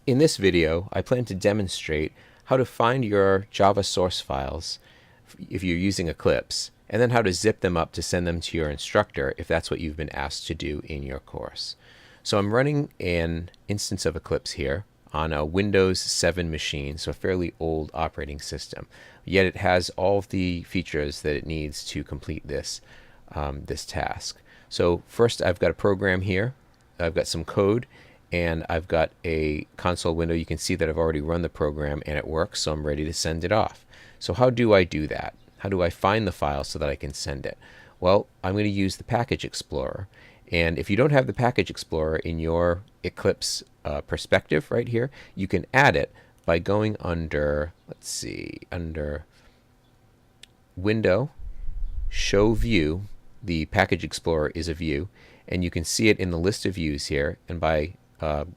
In this video, I plan to demonstrate how to find your Java source files if you're using Eclipse, and then how to zip them up to send them to your instructor if that's what you've been asked to do in your course. So I'm running an instance of Eclipse here on a Windows 7 machine, so a fairly old operating system. Yet it has all of the features that it needs to complete this task. So first I've got a program here. I've got some code, and I've got a console window. You can see that I've already run the program and it works, so I'm ready to send it off. So how do I do that? How do I find the file so that I can send it? Well, I'm going to use the Package Explorer. And if you don't have the Package Explorer in your Eclipse perspective right here, you can add it by going under, let's see, under Window, Show View. The Package Explorer is a view, and you can see it in the list of views here. And by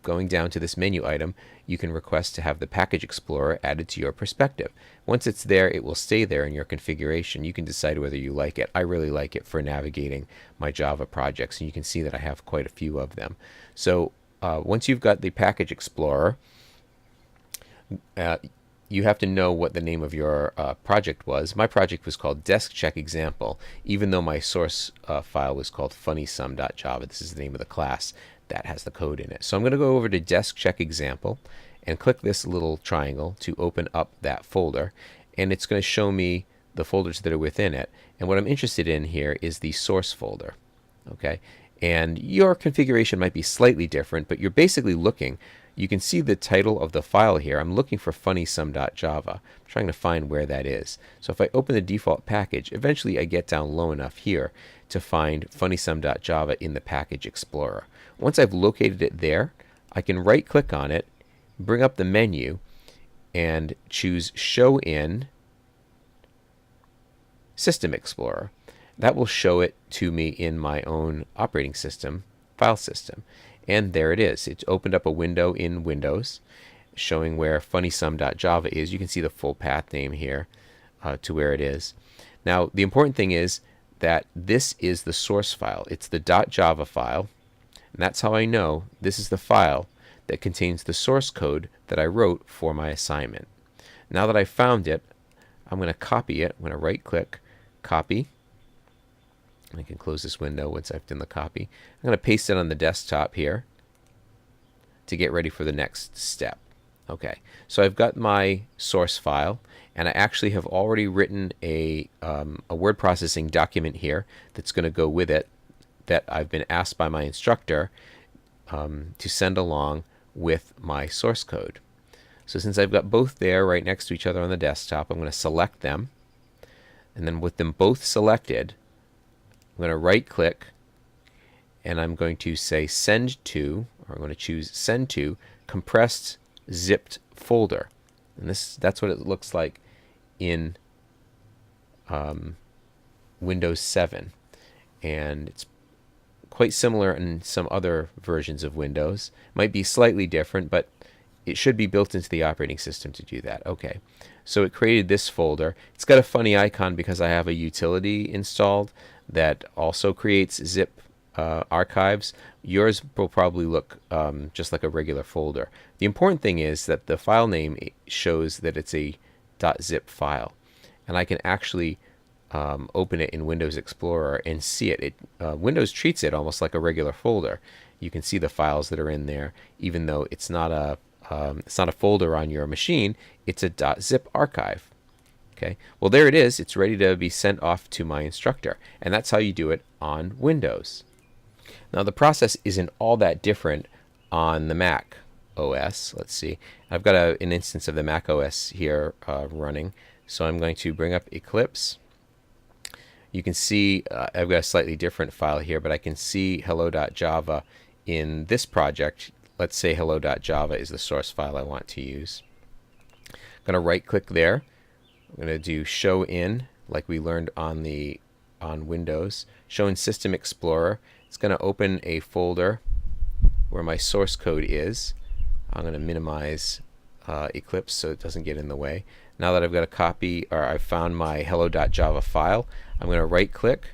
going down to this menu item, you can request to have the Package Explorer added to your perspective. Once it's there, it will stay there in your configuration. You can decide whether you like it. I really like it for navigating my Java projects, and you can see that I have quite a few of them. So once you've got the Package Explorer, you have to know what the name of your project was. My project was called DeskCheck Example, even though my source file was called funnysum.java. This is the name of the class that has the code in it. So I'm going to go over to DeskCheck Example and click this little triangle to open up that folder, and it's going to show me the folders that are within it. And what I'm interested in here is the source folder. Okay, and your configuration might be slightly different, but you're basically looking. You can see the title of the file here. I'm looking for funnysum.java. I'm trying to find where that is. So if I open the default package, eventually I get down low enough here to find funnysum.java in the Package Explorer. Once I've located it there, I can right click on it, bring up the menu, and choose Show in System Explorer. That will show it to me in my own operating system, file system. And there it is. It's opened up a window in Windows showing where funnysum.java is. You can see the full path name here to where it is. Now, the important thing is that this is the source file. It's the .java file. And that's how I know this is the file that contains the source code that I wrote for my assignment. Now that I found it, I'm going to copy it. I'm going to right click, copy. I can close this window once I've done the copy. I'm going to paste it on the desktop here to get ready for the next step. Okay, so I've got my source file, and I actually have already written a word processing document here that's going to go with it that I've been asked by my instructor to send along with my source code. So since I've got both there right next to each other on the desktop, I'm going to select them, and then with them both selected, I'm going to right click, and I'm going to say send to, or I'm going to choose send to compressed zipped folder. And that's what it looks like in Windows 7. And it's quite similar in some other versions of Windows. Might be slightly different, but it should be built into the operating system to do that. Okay, so it created this folder. It's got a funny icon because I have a utility installed that also creates zip archives. Yours will probably look just like a regular folder. The important thing is that the file name shows that it's a .zip file, and I can actually open it in Windows Explorer and see it. Windows treats it almost like a regular folder. You can see the files that are in there, even though it's not a folder on your machine. It's a .zip archive. Okay, well there it is. It's ready to be sent off to my instructor, and that's how you do it on Windows. Now the process isn't all that different on the Mac OS. Let's see. I've got an instance of the Mac OS here running, so I'm going to bring up Eclipse. You can see I've got a slightly different file here, but I can see hello.java in this project. Let's say hello.java is the source file I want to use. I'm going to right click there. I'm going to do show in, like we learned on Windows. Show in System Explorer. It's going to open a folder where my source code is. I'm going to minimize Eclipse so it doesn't get in the way. Now that I've got a copy, or I've found my hello.java file, I'm going to right click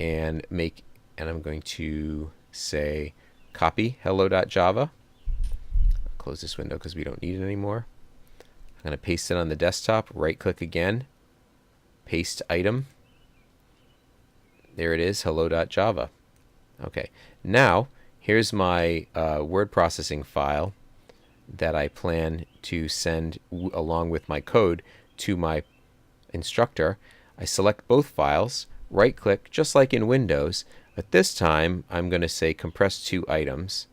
and I'm going to say copy hello.java. Close this window because we don't need it anymore. I'm going to paste it on the desktop, right click again, paste item. There it is, hello.java. Okay, now here's my word processing file that I plan to send along with my code to my instructor. I select both files, right click just like in Windows, but this time I'm going to say compress to items.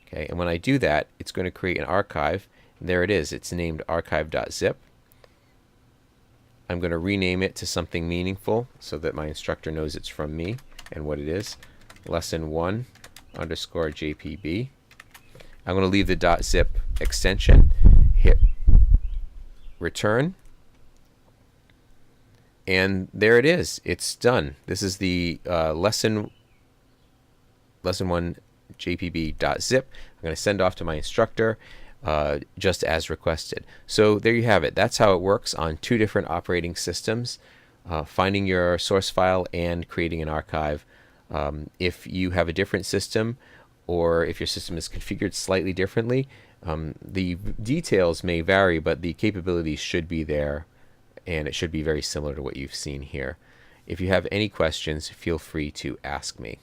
Okay, and when I do that, it's going to create an archive. And there it is, it's named archive.zip. I'm going to rename it to something meaningful so that my instructor knows it's from me and what it is. Lesson 1 underscore JPB. I'm going to leave the .zip extension, hit return, and there it is. It's done. This is the lesson 1 JPB.zip. I'm going to send off to my instructor just as requested. So there you have it. That's how it works on 2 different operating systems, finding your source file and creating an archive. If you have a different system, or if your system is configured slightly differently, the details may vary, but the capabilities should be there, and it should be very similar to what you've seen here. If you have any questions, feel free to ask me.